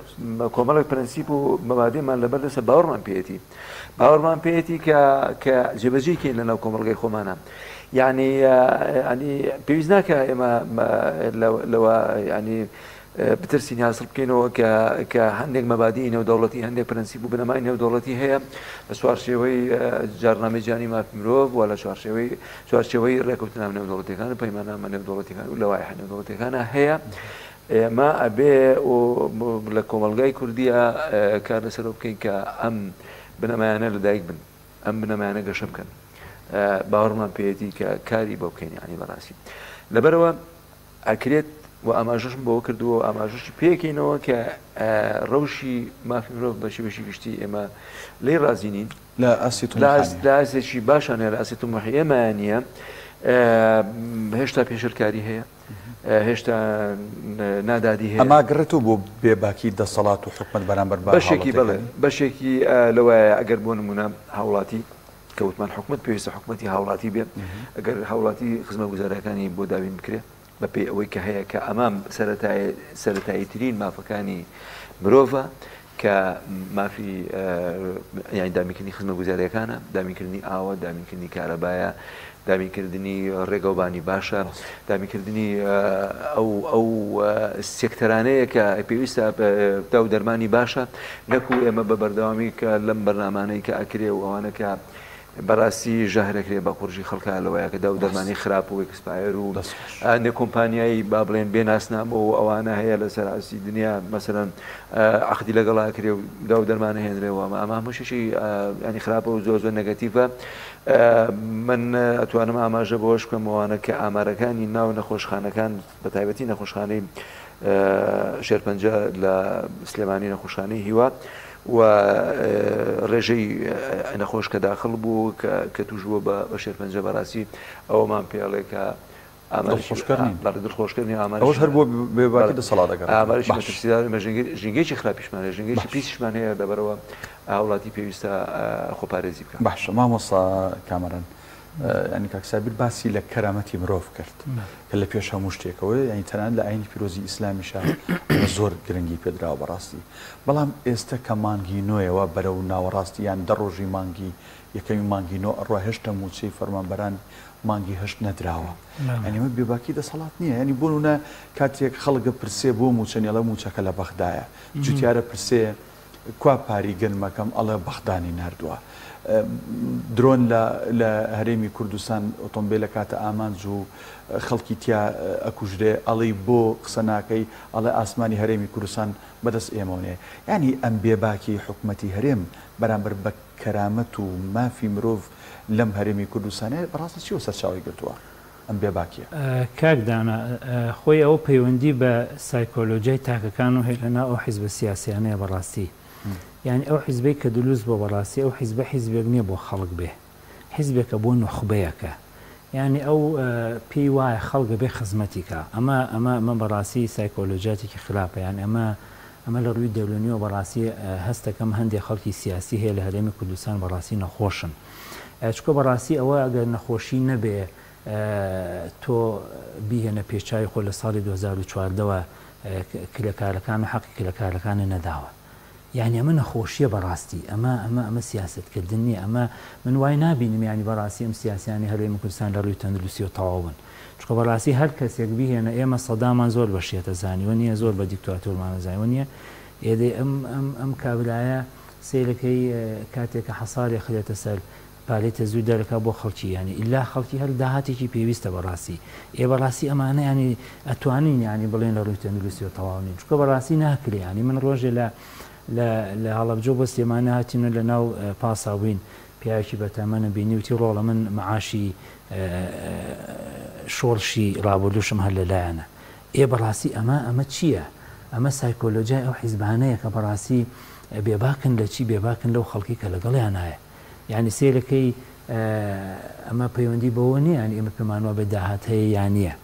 کۆمەڵێک پرەنسیپ و مەبادێمان لەبەر دەسە باوەڕمان پێێتی کە جێبەجێکەین لەناو کۆمەڵگەی خۆمانە یعنی پێویست ناکە ئێمە لەوە ینی بترسین حاصل بکەینەوە کە هەندێک مەبادی نێودەوڵەتی هەندێک پرەنسیپ و بنەمای نێودەوڵەتی هەیە لە چوارچێوەی جارنامەی جیهانی مافی مرۆڤ و لە چوارچێوەی ڕێکەوتنامە نێودەوڵەتیەکان و پەیماننامە نێودەوڵەتیەکان و لەوایح نێودەوڵەتیەکانە هەیە ئێمە ئەبێ لە کۆمەلگای کوردیە کار لەسەرەوە بکەین کە ئەم بنەمایانە لەدایک بن ئەم بنەمایانە گەشە بکەن باوەڕمان پێێتی کە کاری بۆ بکەین ینی بەڕاستی لەبەرەوە ئەکرێت و ئاماژەشم بەوە کردووە ئاماژەشی پێکەینەوە کە ڕەوشی مافی مرۆڤ بە شێوەیەکی گشتی ئێمە لێ رازی نین لە ئاسێکی باشانە لە ئاسێت و مەحیەمان نییە هێشتا پێشرکاری هەیە هێشتا نادادی هەیە ئەما گڕێتەوە بۆ بێباکی دەسەڵات و حکومەت بەرامبەر بەشێکی بڵێ بەشێکی لەوایە ئەگەر بۆ نمونە هاوڵاتی کەوتمان حکومت پێویستە حکومەتی هاوڵاتی بێت ئەگەر هاوڵاتی خزمە گوزارەکانی بۆ داوین بکرێت بە پێی ئەوەی کە هەیە کە ئەمام سەرەتاییترین مافەکانی مرۆڤە کە مافی یانی دامیکردنی خزمە گوزاریەکانە دامیکردنی ئاوە دامیکردنی کارەبایە دامیکردنی ڕێگەوبانی باشە دامیکردنی ئەو سێکتەرانەیە کە پێویستە دا و دەرمانی باشە نەکو ئێمە بە بەردەوامی کە لەم بەرنامانەی کە ئەکرێ و ئەوانە کە بەڕاستی ژاهرەکرێ بە قورژی خەڵکە لەوەیە کە دا و دەرمانی خراپ و ئەکسپایر و هەندێک کۆمپانیایی با بڵێن بێناسنامە و ئەوانە هەیە لە سەراسی دنیا مەسەرەن عەقدی لەگەڵا کرێ و دا و دەرمانە هێنرێەوە ئەمە هەمووشیشی ینی خراپە و زۆر نەگەتیڤە. من ئەتوانم ئاماژە بەوەش بکەم ئەوانە کە ئامارەکانی ناو نەخۆشخانەکان بە تایبەتی نەخۆشخانەی شێرپەنجە لە سلێمانی نەخۆشخانەی هیوا و ڕێژەی نەخۆش کە داخل بوو کە توش بووە بە شێرپەنجە بەڕاستی ئەوەمان پێڵێ کە دڵخۆشکردنی ئاماژ هەر بۆ بێباکی دەسەڵاتەکە ژینگەیەکی خراپیشمانە ژینگەیەکی پیسیشمان هەیە دەبەرەوە وڵاتی پێویستە خۆپارێزی بکە. باشە مامۆستا کامەران ینی کاکسابیر باسی لە کەرامەتی مرۆڤ کرد کە لە پێش هەموو شتێکەوە ینی تەنانەت لە ئاینی پیرۆزی ئیسلامیشە زۆر گرنگی پێدراوە بەڕاستی. بەڵام ئێستا کە مانگی نوێەوە بەرەو ناوەڕاستی یان دە ڕۆژی مانگی یەکەمی مانگی نۆ ئەڕوا هێشتا موچەی فەرمانبەران مانگی هەشت نەدراوە. ئەنیمە بێباکی دەسەڵات نییە ینی بۆنە کاتێک خەڵگە پرسێ بۆ موچەنیڵە موچەکە لە بەغدایە جوتیارە پرسێ کوا پاری گەنمەکەم ئەڵێ بەغدانی نردووە. درۆن لە هەرێمی کوردستان ئۆتۆمبیلە کاتە ئامانج و خەڵکی تیا ئەکوژرێ ئەڵی بۆ قسە ناکەی ئەڵێ ئاسمانی هەرێمی کوردستان بەدەست ئێمەونێ. ینی ئەم بێباکی حکوومەتی هەرێم بەرامبەر بە کەرامەت و مافی مرۆڤ لەم هەرێمی کوردستانێ بەڕاستی چیوە سەرچاوی گرتووە ئەم بێباکیە؟ کاکدانە خۆی ئەوە پەیوەندی بە سایکۆلۆجیای تاکەکان و هێلەنا ئەو حیزبە سیاسیانەیە بەڕاستی. یعنی ئەو حیزبەی کە دروست بۆ بەڕاستی ئەو حیزبە حیزبێک نییە بۆ خەڵک بێ حیزبێکە بۆ نخبەیەکە. یعنی ئەو پێی وایە خەڵگە بێ خزمەتی کە ئەمە بەڕاستی سایکۆلۆجیاتێکی خراپە. یان ئەمە لە ڕووی دەولێنیەوە بەڕاستی هەستەکەم هەندێک خەڵکی سیاسی هەیە لە هەرێمی کوردستان بەڕاستی نەخۆشن. چکۆ بەڕاستی ئەوە ئەگەر نەخۆشی نەبێ تۆ بیهێنە پێچاوی خۆ لە ساڵی 2014ەوە کلەکارەکان و حەقی کلەکارەکانی نەداوە. یعنی ئەمە نەخۆشیە بەڕاستی ئەمە سیاستکردن نیە. ئەمە من وای نابینم ینی بەڕاستی ئەم سیاسیانی هەرێمی کوردستان لە ڕووی تەندروستی و تەواون. چکە بەڕاستی هەر کەسێک بیهێنە ئێمە سەدامان زۆر بە شێتە زانیوە نییە زۆر بە دیکتاتۆرمانە زانیوە نییە. ئێدەی ئەم کابرایە سیرەکەی کاتێکە حەساری خرێتە سەر پارێتە زوو دەرەکە بۆ خەڵکی ینی ئیلا خەڵکی هەر داهاتێکی پێویستە بەڕاستی. بەڕاستی ئەمانە ینی ئەتوانین ینی بڵێن لە ڕووی تەندروستی و تەواونی چکە بەڕاستی ناکرێ. ینی من ڕۆژێ لە هەڵەبجە بۆ سلێمانە هاتینە لە ناو پاساوین پیاوێکی بەتەمەنە بینی وتی ڕۆڵە من معاشی شۆڕشی ڕابردوشم هەر لەلایەنە. بەڕاستی ئەمە چییە؟ ئەمە سایکۆلۆجیای ئەو حیزبانەیە کە بەڕاستی بێباکن لە چی بێباکن لەو خەڵکی کە لەگەڵیان هەیە. یعنی سێرەکەی ئەمە پەیوەندی بەوە نییە ینی ئێمە پێمانوە بە داهات هەیە یان نییە.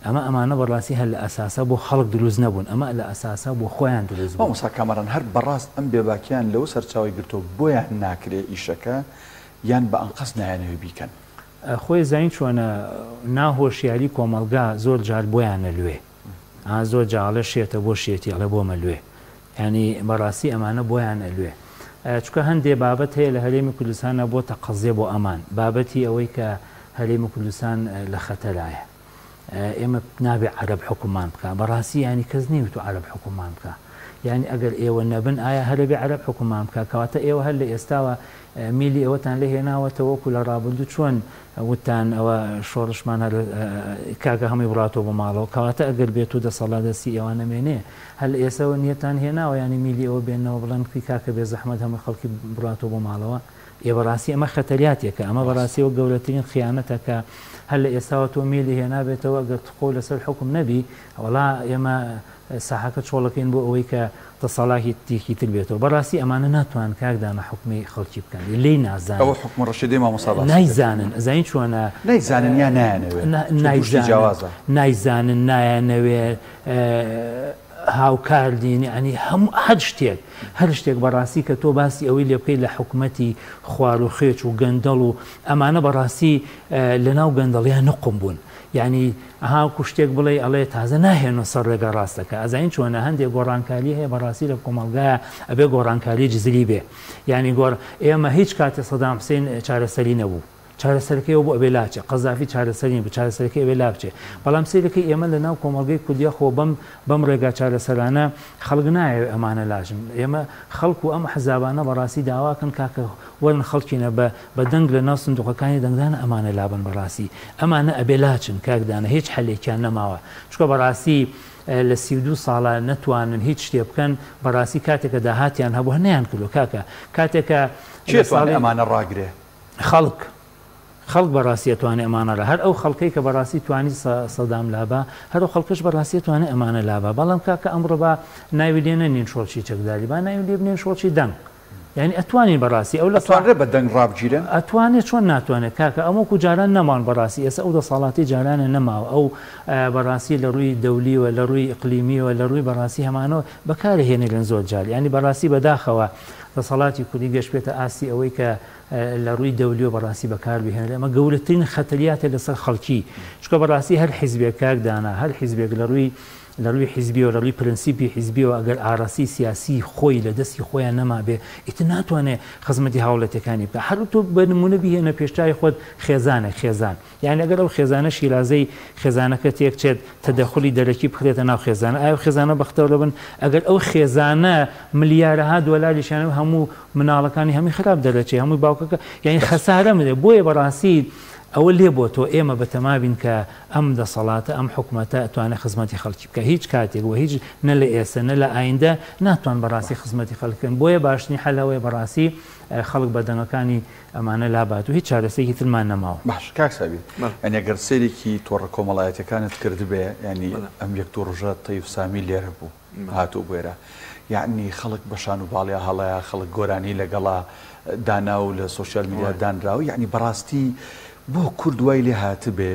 ئەمانە بەڕاستی هەر لە ئەساسا بۆ خەڵک دروست نەبوون ئەمە لە ئەساسا بۆ خۆیان دروست بوو. مامۆستا کامەران هەر بەڕاست ئەم بێباکیان لەو سەرچاوی گرتۆ بۆیان ناکرێ ئیشەکە یان بە ئەنقەس نایانەوێ بیکەن. خۆی زین چۆنە ناهۆشیاری کۆمەلگا زۆر جار بۆیانە لوێ زۆر جاڵە شێتە بۆ شێتی ئەڵێ بۆمە لوێ. ینی بەڕاستی ئەمانە بۆیانە لوێ. چکە هەندێک بابەت هەیە لە هەرێمی کوردستانە بۆ تەقەزیە بۆ ئەمان بابەتی ئەوەی کە هەرێمی کوردستان لە خەتەرایە. ئێمە نابێ عەرەب حکومان بکە بەڕاستی ینی کەس نیوت و عەرەب حکومان بکە. یعنی ئەگەر ئێوە نەبن ئایا هەرە بێ عەرەب حکومان بکە کەواتە ئێوە هەر لە ئێستاوە میلی ئەوەتان لە هێناوەتە وەکو لە ڕابردوو چۆن وتان ئەوە شۆڕشمان کاکە هەمووی بڕاتەوە بۆ ماڵەوە کەواتە ئەگەر بێت و دەسەڵات دەستی ئێوە نەمێنێ هەر لە ئێسەوە نیەتان هێناوە ینی میلی ئەوە بێنەوە بڵێن کاکە بێ زەحمەت هەمووی خەڵکی بڕاتەوە بۆ ماڵەوە. بەڕاستی ئەمە خەتەریاتێکە ئەمە بەڕاستیەوە گەورەترین خیانەتەکە هەر لە ئێستاوە تۆ میلی هێنابێتەوە ئەگەر خۆ لەسەر حکم نەبی وەڵا ئێمە ساحەکە چۆڵەکەین بۆ ئەوەی کە دەسەڵاتی تێکی تر بێتەوە. بەڕاستی ئەمانە ناتوان کاکدانە حکمی خەڵکی بکەن لی نازانن ئەوە حکم ڕەشیدی مامۆستا نایزانن زین چۆنە نایزانن یان نایزانن نایانەوێ هاوکاردین ینی هەموو هەر شتێک بەڕاستی کە تۆ باسی ئەوەی لێ بکەیت لە حکومەتی خوار و خێچ و گەندەڵ و ئەمانە بەڕاستی لە ناو گەندەڵیان نقم بوون. یعنی هاوکو شتێک بڵێ ئەڵێ تازە ناهێنە سەر ڕێگە ڕاستەکە ئەزین چۆنە هەندێک گۆڕانکاری هەیە بەڕاستی لە کۆمەلگایە ئەبێ گۆڕانکاری جزلی بێ. یعنی ئێمە هیچ کاتێ سەدام حوسێن چارەسەری نەبوو چارەسەرەکەیەوە بۆ ئەبێ لاچێ قەزافی چارەسەرین بە چارەسەرەکەی ئەبێ لابچێ بەڵام سیرەکەی ئێمە لە ناو کۆمەڵگەی کوردیەخۆ بەم ڕێگا چارەسەرانە خەڵک نایە ئەمانە لاژن ئێمە خەڵک و ئەم حزابانە بەڕاستی داواکەن کاکە وەرن خەڵکینە بە دەنگ لە ناو سندوقەکانی دەنگدانە ئەمانە لابن بەڕاستی ئەمانە ئەبێ لاچن کاکدانە هیچ حەلێکیان نەماوە چکە بەڕاستی لە 32 ساڵە نەتوانن هیچ شتێ بکەن بەڕاستی کاتێکە داهاتیان هەبوو هەنیان کردو کاکە کاتێکە ئەمانە ڕاگرێ خەڵک بەڕاستی توانێت ئەمانەڕە هەر ئەو خەڵکەی کە بەڕاستی توانی سەدام لابا هەر خەڵکش بەڕاستی توانێت ئەمانە لابا بەڵام کاکە ئەمڕۆ بە ناویدێنە نین شۆڵکی چەکداری با ناویدێ بنێن شۆڵکی دەنگ یعنی ئەتوانین بەڕاستی ئەو لەتوانرێت بە دەنگ ڕابگیرن ئەتوانێت چۆن ناتوانێت کاکە ئەمەکو جاران نەمان بەڕاستی ئێستا ئەو دەسەڵاتی جارانە نەماوە ئەو بەڕاستی لە ڕووی دەولیوە لە ڕووی ئیقلیمیوە لە ڕووی بەڕاستی هەمانەوە بەکارهێنێن زۆر جار ینی بەڕاستی بەداخەوە دەسەڵاتی کوردی گەشت بێتە ئاسی ئەوەی کە لە ڕووی دەولیەوە بەڕاستی بەکاربهێنێت ئەمە گەورەترین خەتەریاتە لەسەر خەڵکی چکە بەڕاستی هەر حیزبێک کاکدانا هەر حیزبێک لە ڕووی حیزبیەوە لە ڕووی پرەنسیپی حیزبیەوە ئەگەر ئاراسی سیاسی خۆی لە دەستی خۆیان نەما بێ ئیتر ناتوانێت خزمەتی هاوڵەتەکانی بکە هەر تۆ بە نمونە بهێنە پێشتای خۆت خێزان یعنی ئەگەر ئەو خێزانە شیرازەی خێزانەکە تێکچێت تەدەخلی دەرەکی بخرێتە ناو خێزانە ئایا خێزانە بەختەوە بن ئەگەر ئەو خێزانە ملیارەها دۆلاریشانە هەموو مناڵەکانی هەمی خراپ دەرەچێ هەمووی باوکەکە یعنی خەسارە بدێ بۆیە بەڕاستی ئەوە لێ بۆ تۆ ئێمە بەتەمابین کە ئەم دەسەڵاتە ئەم حکوومەتە ئەتوانێت خزمەتی خەڵکی بکە هیچ کاتێک و هیچ نە لە ئێستا نە لە ئایندە ناتوان بەڕاستی خزمەتی خەڵکن بۆیە باشنی حەلەوەی بەڕاستی خەڵک بەدەنگەکانی ئەمانە لابات و هیچ چارەسەیەکی ترمان نەماوە باش کاکسابی ئەنی ئەگەر سێرێکی تۆڕە کۆمەڵایەتەکانت کرد بێ ینی ئەم یەک دوو ڕۆژە تەیف سامی لێرە بوو هاتوو بێرە یعنی خەڵک بەشان و باڵیا هەڵەیە خەڵک گۆرانی لەگەڵا دانا و لە سوۆسیال میدیا دانراوە یعنی بەڕاستی بۆ کوردوای لێ هاتبێ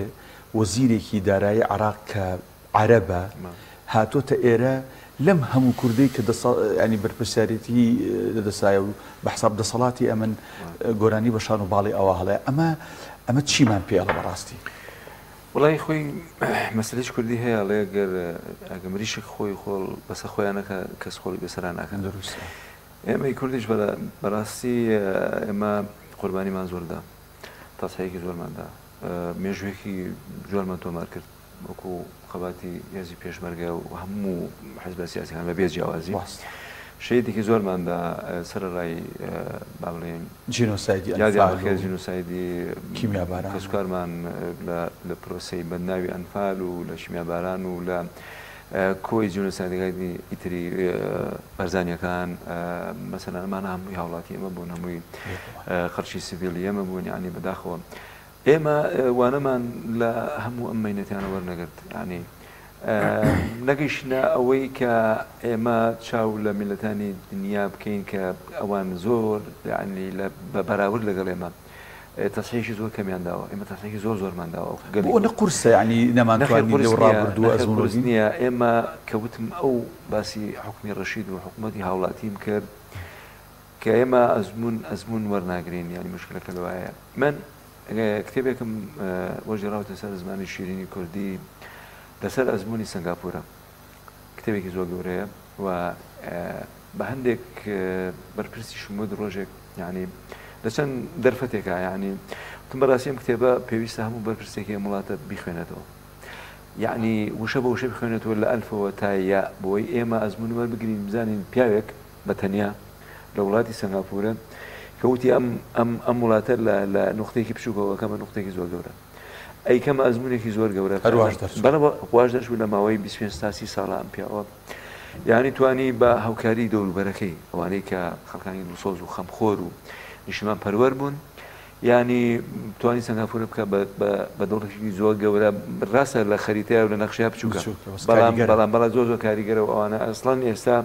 وەزیرێکی دارایی عراق کە عەرەبە هاتۆتە ئێرە لەم هەموو کوردەی کە ینی بەرپرسیارەتی دەدەسایە و بە حساب دەسەڵاتی ئەمن گۆرانی بەشان و باڵی ئەوە هەڵەیە ئەمە چیمان پێڵە بەڕاستی وڵی خۆی مەسلەی کوردی هەیە لێگەر ئەگە مریشک خۆی خۆڵ بەسە خۆیانەکە کەس خۆڵی بەسەران ناکەن دروست ئێمەی کوردیش بەڕاستی ئێمە قوربانیمان زۆردا تاسەیەکی زۆرماندا مێژوێکی جۆرمان تۆمار کرد وەکو خەباتی هێزی پێشمەرگە و هەموو حیزب سیاسیەکان بە بێ جیاوازی شەیدێکی زۆرماندا سەرڕای باڵێن جینۆسایدی کیمیاباران کەسوکارمان لە پرۆسەی بەناوی ئەنفال و لە شیمیاباران و لە کۆی جینۆسایدەکانی ئیتری بەرزانیەکان مەسەلەن ئەمانە هەمووی هاوڵاتی ئێمە بوون هەمووی خەڵکی سیڤیلی ئێمە بوون یعنی بەداخەوە ئێمە وانەمان لە هەموو ئەم مەینەتیانە وەرنەگرت ینی نەگەیشتە ئەوەی کە ئێمە چاو لە میلەتانی دنیا بکەین کە ئەوان زۆر ینی بە بەراورد لەگەڵ ئێمە تەسحیحی زۆر کەمیان داوە ئێمە تەسحیحی زۆرمان داوە بۆ نەقورسە ینی نەمانتوانی لەو ڕابردووە ئەزمونۆزی نییە ئێمە کەوتم ئەو باسی حکومی ڕەشید و حکوومەتی هاوڵاتیم کرد کە ئێمە ئەزمون وەرناگرین ینی مشکلەکە لەوایە من کتێبێکم وەژێراوتە سەر زمانی شیرینی کوردی لەسەر ئەزمموی سنگاپورە کتێبێکی زۆر گەورەیە و بە هەندێک بەرپرسی شمود ڕۆژێک ینی لە چەند دەرفەتێکە ینی تم بەڕاستی ئەم کتێبە پێویستە هەموو بەرپرسێکی وڵاتە بیخوێنێتەوە یعنی وشە بە وشە بخوێنێتەوە لە ئەلفەوە تا یا بۆی ئێمە ئەزمموی وەربگرین بزانین پیاوێک بە تەنیا لە وڵاتی سنگاپورە کەوتی ئەم وڵاتە لە نقطەیەکی بچووکەوە کەمە نقطەیەکی زۆر گەورە ئەی کەمە ئەزمموونێکی زۆر گەورە خواش دەرچوو لە ماوەی 25 ساڵە ئەم پیاوە یعنی توانی بە هاوکاری دەوروبەرەکەی ئەوانەی کە خەڵکانی دڵسۆز و خەمخۆر و نیشتمان پەروەەر بوون ینی توانی سنگاپورە بکە بە دڵێکی زۆر گەورە ڕاستە لە خەریتەیە و لە نەخشیا بچووکە بەڵام زۆر کاریگەرە و ئەوانە ئەسڵان ئێستا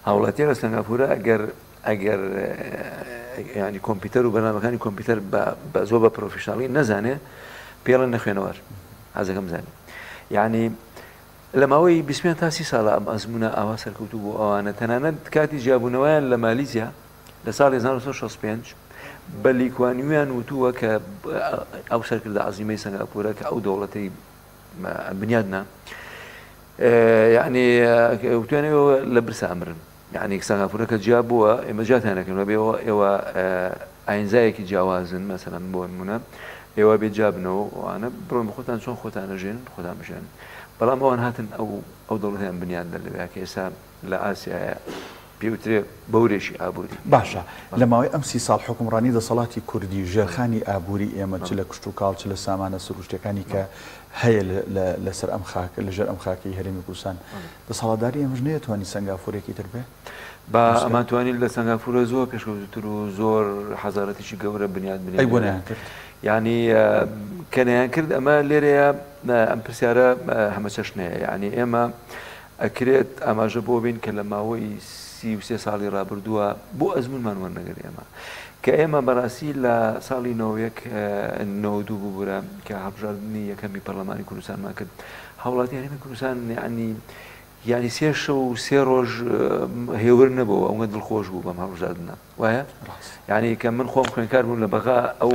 هاوڵاتیە لە سنگاپورە ئەگەر ینی کۆمپیوتەر و بەنامەکانی کۆمپیوتەر بە زۆر بە پرۆفیشناڵی نەزانێ پێڵەن نەخوێنەوەر حەزەکەم زانێ یعنی لە ماوەی 20 ساڵە ئەم ئەزمونە ئاوا سەرکەوتوو بۆ ئەوانە تەنانەت کاتی جیابوونەوەیان لە مالیزیا لە ساڵی 1965 بە لیکوانیویان وتووە کە ئەو سەرکردە عەزیمەی سنگاپورە کە ئەو دەوڵەتەی بنیادنا یعنی وتوانەوە لە برسا ئەمرن يعني سنغافورة كجابوا إمجاتنا كانوا بيوا ئاینزایەکی جیاوازن مەسەلەن بۆ نمونە ئێوە بێجابنەوە وانە بڕۆن خۆتان چۆن خۆتان ئەژێن خۆتان بژێن بەڵام ئەوان هاتن ئەو دەوڵەتیان بنیان دەلەوێ کە ئێستا لە ئاسیایە پێوترێ بەورێشی ئابووری باشە لە ماوەی ئەم 30 ساڵ حکومڕانی دەسەڵاتی کوردی ژێرخانی ئابووری ئێمە چ لە کشت و کاڵ چ لە سامانە سروشتەکانی کە هەیە لەسەر ئەم خاکە لەژێر ئەم خاکەی هەرێمی کوردستان دەسەڵاتداری ئێمەش نەیەتوانی سەنگافورێکی تر بێ با ئەمانتوانی لە سەنگافورە زۆر پێشکەوتوتر و زۆر حەزارەتێکی گەورە بنیاد بنێ یعنی کەنیان کرد ئەمە لێرەیە ئەم پرسیارە هەمە چەشنەیە یعنی ئێمە ئەکرێت ئاماژە بۆ بین کە لە ماوەی 33 ساڵی ڕابردووە بۆ ئەزمونمان وەرنەگەر ئێمە کە ئێمە بەڕاستی لە ساڵی 92 بووبورە کە هەڵبژاردننی یەکەمی پەرلەمانی کوردستانمان کرد هاوڵاتی هەرێمی کوردستان یعنی سێ شەو و سێ ڕۆژ هێور نەبووە ئەوەندە دڵخۆش بوو بەم هەڵبژاردنە وایە یعنی کە من خۆم خوێنکار بووم لە بەغا ئەو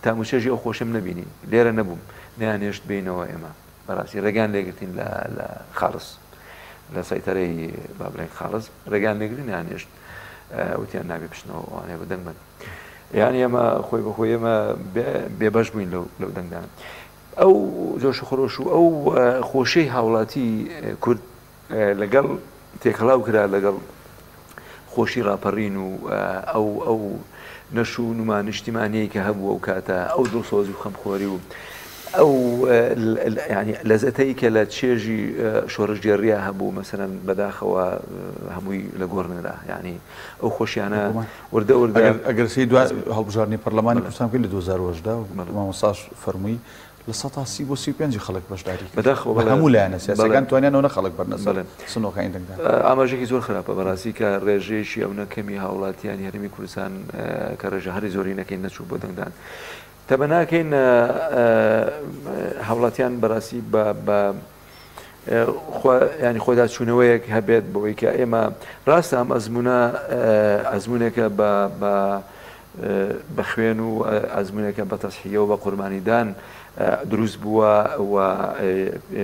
تاموچێژی ئەو خۆشم نەبینی لێرە نەبووم نەیانێشت بینەوە ئێمە بەڕاستی ڕێگان لێگرتین لە خاڵس لە سایتەرەی بابرێک خاڵس ڕێگان لێگرین یانێشت وتیان نابێ بشنەوە وانێ بە دەنگمن یعنی ئێمە خۆی بەخۆی ئێمە بێبەش بووین لەو دەنگدان ئەو جۆش خۆش و ئەو خۆشەی هاوڵاتی کورد لەگەڵ تێکەڵاو کرا لەگەڵ خۆشی ڕاپەڕین و ئەو نەش و نمانیشتیمانەیە کە هەبوو ئەو کاتە ئەو دڵسۆزی و خەمخۆری و ئەو ینی لەزەتەی کە لە چێژی شۆڕژگێڕیا هەبوو مەسەرەن بەداخەوە هەمووی لە گۆڕنرا ینی ئەو خۆشیانە وردە ئەگەرسی دوای هەڵبژاردننی پەرلەمانی کوردستان کرد لە 2010 مامۆستاش فەرمووی لە 130 بۆ 35 خەڵک بەشداری بەداخەوە هەموو لایەنە سیاسەکان توانیانەوە خەڵک بەرنەسەر سنۆکانی دەنگدان ئاماژێکی زۆر خراپە بەڕاستی کە ڕێژەیەشی ئەو نەکەمی هاوڵاتیانی هەرێمی کوردستان کە ڕێژە هەری زۆری نەکەین نەچوو بۆ دەنگدان تەبە ناکەین هاوڵاتیان بەڕاستی بە ینی خۆدا چوونەوەیەک هەبێت بۆی کە ئێمە ڕاستە ئەم ئەزمونێکە بە خوێن و ئەزمونێکە بە تەسحیە و بە قوربانیدان دروست بووە و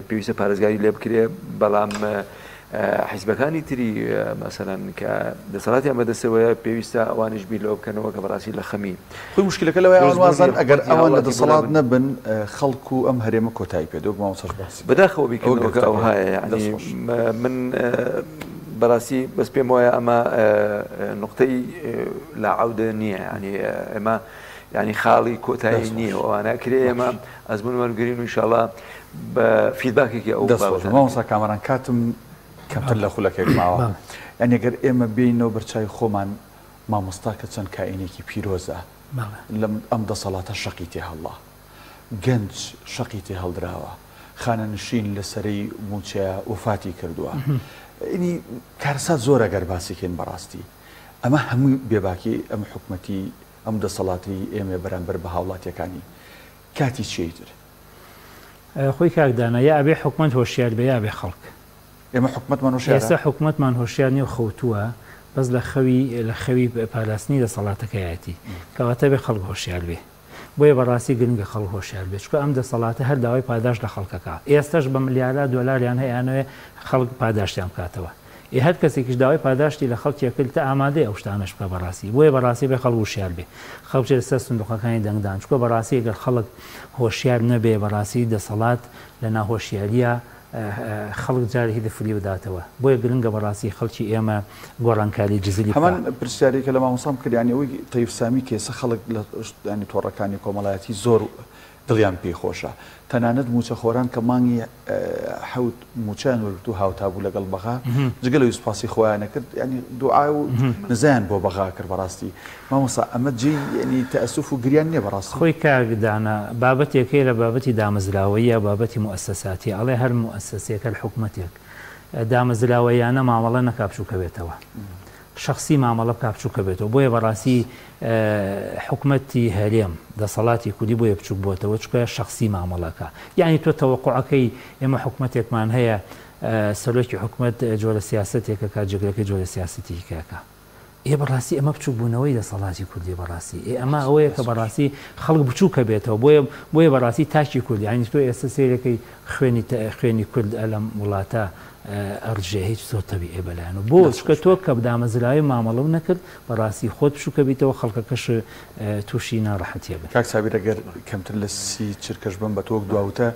پێویستە پارێزگاری لێ بکرێ بەڵام حیزبەکانی تری مەسەلەن کە دەسەڵاتیان بەدەستەوەیە پێویستە ئەوانش بیر لەوە بکەنەوە کە بەڕاستی لە خەمی خۆی مشکلەکە لەوەی ئەوانوازان ئەگەر ئەوان لە دەسەڵات نەبن خەڵکو ئەم هەرێمە کۆتایی پێدۆک مامۆستاش باسی بەداخەوە بیکردنەوەکە ئەو هەیە ینی من بەڕاستی بەس پێم وایە ئەمە نقطەی لە عەودە نییە ینی ئێمە ینی خاڵی کۆتایی نییە ئەوانە کرێ ئێمە ئەزمون وەرگرین و ئینشاڵڵا بە فیدباکێکی ئەو مامۆستا کامەران کاتم کەمتر لە خولەکێک ماوە ئەنی ئەگەر ئێمە بینەوە بەرچای خۆمان مامۆستا کە چەند کائینێکی پیرۆزە ئەم دەسەڵاتە شەقی تێ هەڵڵا گەنج شەقی تێ هەڵدراوە خانە نشین لەسەرەی موچەیە وفاتی کردووە ئینی کارسات زۆر ئەگەر باسیکەین بەڕاستی ئەمە هەموو بێباکی ئەم حکومەتی ئەم دەسەڵاتی ئێمە بەرامبەر بە هاوڵاتیەکانی کاتی چیتر خۆی کاکدانە یا ئەبێ حکومەت هۆشیار بێ یا بێ خەڵک ئێمە حکومەتمان هۆشیارە ئێستا حکومەتمان هۆشیار نیە و خەوتووە بەس لە خەوی پاراستنی دەسەڵاتەکەیەتی کەواتە بێ خەڵک هۆشیار بێ بۆیە بەڕاستی گرنگە خەڵک هۆشیار بێت چکە ئەم دەسەڵاتە هەر داوای پاداش لە خەڵکەکە ئێستاش بە ملیارە دۆلاریان هەیەیانوێ خەڵک پاداشتیان بکاتەوە هەر کەسێکیش داوای پاداشتی لە خەڵکیە کرد تا ئامادەی ئەو شتانەش بکە بەڕاستی بۆیە بەڕاستی بێ خەڵک هۆشیار بێ خەڵک لەسەر سندوقەکانی دەنگدان چکە بەڕاستی ئەگەر خەڵک هۆشیار نەبێ بەڕاستی دەسەڵات لە ناهۆشیاریە خەڵک جارێکی دەفری بداتەوە بۆیە گرنگە بەڕاستی خەڵکی ئێمە گۆڕانکاری جزلی هەمان پرسیارێکە لە مامۆستام کردیانی ئەوەی تەیفسامی کێسە خەڵک لە ینی تۆڕەکانی کۆمەڵایەتی زۆر دڵیان پێی خۆشە تەنانەت موچەخۆران کە مانگی حەوت موچیان وەرگرتو هاوتابوو لەگەڵ بەغا جگە لەوەی سوپاسی خۆیان نەکرد ینی دوعای و نزایان بۆ بەغا کرد بەڕاستی مامۆستا ئەمە جێی ینی تەئەسوف و گریان نییە بەڕاستی خۆی کاردانە بابەتێکەی لە بابەتی دامەزراوەیە یا بابەتی موسساتی ئەڵێ هەر موسسەیەکە حکومەتێک دامەزراوەیانە مامەڵە نەکاپچووکە بێتەوە شخصی مامەڵە کاپچووکە بێتەوە بۆیە بەڕاستی حکومەتی هەرێم دەسەڵاتی کوردی بۆیە بچووک بۆتەوە چکە شخصی مامەڵەکە یعنی تۆ تەوەقوعەکەی ئێمە حکومەتێکمان هەیە سەرۆکی حکومەت جۆرە سیاسەتێکە کاتجگرەکەی جۆرە سیاسەتی کاکە بەڕاستی ئەمە بچوو بوونەوەی دەسەڵاتی کوردی بەڕاستی ئەمە ئەوەیە کە بەڕاستی خەڵک بچووکە بێتەوە بۆیە بەڕاستی تاچی کوردی ینی تۆ ئێستا سیرەکەی خوێنی کورد لەم وڵاتە ئەڕژێ هیچ زۆر تەبیعی بەلایەن و بۆ چکە تۆ کە دامەزراوی مامەڵە نەکرد بەڕاستی خۆت بچووکە بیتەوە خەڵکەکەش تووشی ناڕەحەتیە بێت. کاک سابیر ئەگەر کەمتر لە 30 چرکەش بم بە تۆک دواوتە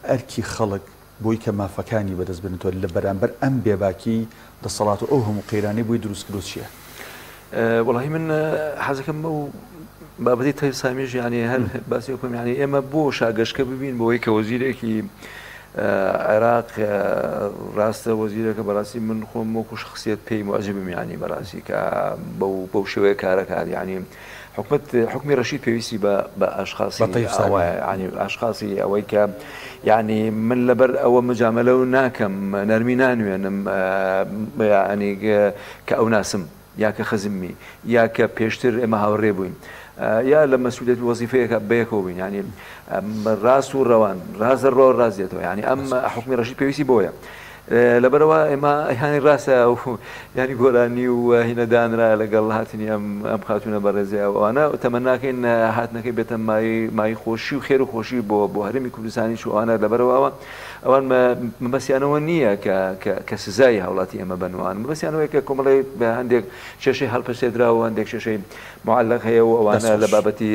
ئەرکی خەڵک بۆی کە مافەکانی بەدەست بنێتەوە لە بەرامبەر ئەم بێباکی دەسەڵات و ئەو هەموو قەیرانی بۆی دروستکردو چییە؟ وەڵاهی من حەزەکەم ئەو بابەتی تەی سامیش یعنی هەر باسی بکەم یعنی ئێمە بۆ شاگەشتکە ببین بۆی کە وەزیرێکی عێراق ڕاستە وەزیرەکە بەڕاستی من خۆم وەکو شخصیت پێی معجبم یعنی بەڕاستی کە بەو شێوەیە کارەکات یعنی حکمی ڕەشید پێویستی بە ئاشخاصی ینی ئاشخاصی ئەوەی کە یعنی من لەبەر ئەوە مجاملە و ناکەم نەرمی نانوێنم ینی کە ئەو ناسم یا کە خەزمی یا کە پێشتر ئێمە هاوڕێ بووین یا لە مەسئولیت وەزیفەیەکە بەیەکەوە بووین ینی ڕاست و ڕەوان ڕازە ڕۆ ڕازێتەوە ینی ئەم حکمی ڕەشید پێویستی بۆیە لەبەرەوە ئێمە ینی ڕاستە ینی گۆرانی و هینەدانرا لەگەڵ هاتنی ئەم خاتونە بەڕێزی ئەوانە تەمەناکەین هاتنەکەی بێتە مای خۆشی و خێر و خۆشی بۆ هەرێمی کوردستانی شوانە لەبەرەوە ئەوان مەبەستیانەوە نییە کە سزای هاوڵاتی ئێمە بنوان مەبەستیانەوەی کە کۆمەڵی بە هەندێک کێشەی هەڵپەسێدراوە هەندێک کێشەی معلق هەیە و ئەوانە لە بابەتی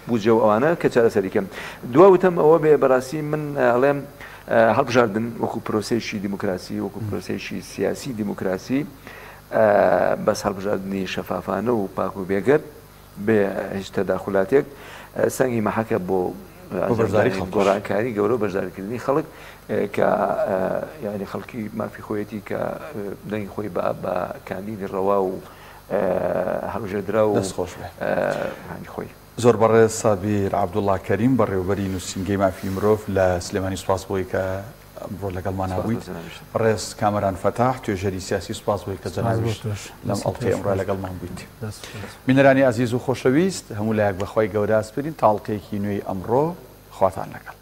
بودجە و ئەوانە کە چارەسەریکەم دواوتم ئەوە بێ بەڕاستی من ئەڵێم هەڵبژاردن وەکو پرۆسەیەکی دیموکراسی وەکو پرۆسەیەکی سیاسی دیموکراسی بەس هەڵبژاردننی شەفافانە و پاک و بێگەر بێ هیچ تەداخلاتێک سەنگی مەحەکە بۆ گۆڕانکاری گەورە بەشداریکردنی خەڵک کە یعنی خەڵکی مافی خۆیەتی کە دەنگی خۆی بە کاندیدی ڕەوا و هەڵبژێردرا و دەستخۆش هەنی خۆی زۆر بەڕێز سابیر عەبدوڵڵا کەریم بەڕێوەبەری نووسینگەی مافی مرۆڤ لە سلێمانی سوپاس بۆی کە ئەمڕۆ لەگەڵمان بوویت بەڕێز کامەران فەتاح توێژەری سیاسی سوپاس بۆی کە جەنابیش لەم ئەڵقەی ئەمڕۆ لەگەڵمان بوویت. بینەرانی عەزیز و خۆشەویست هەموو لایەک بەخوای گەورە ئاسپێرین تاڵقەیەکی نوێی ئەمڕۆ خواتان لەگەڵ.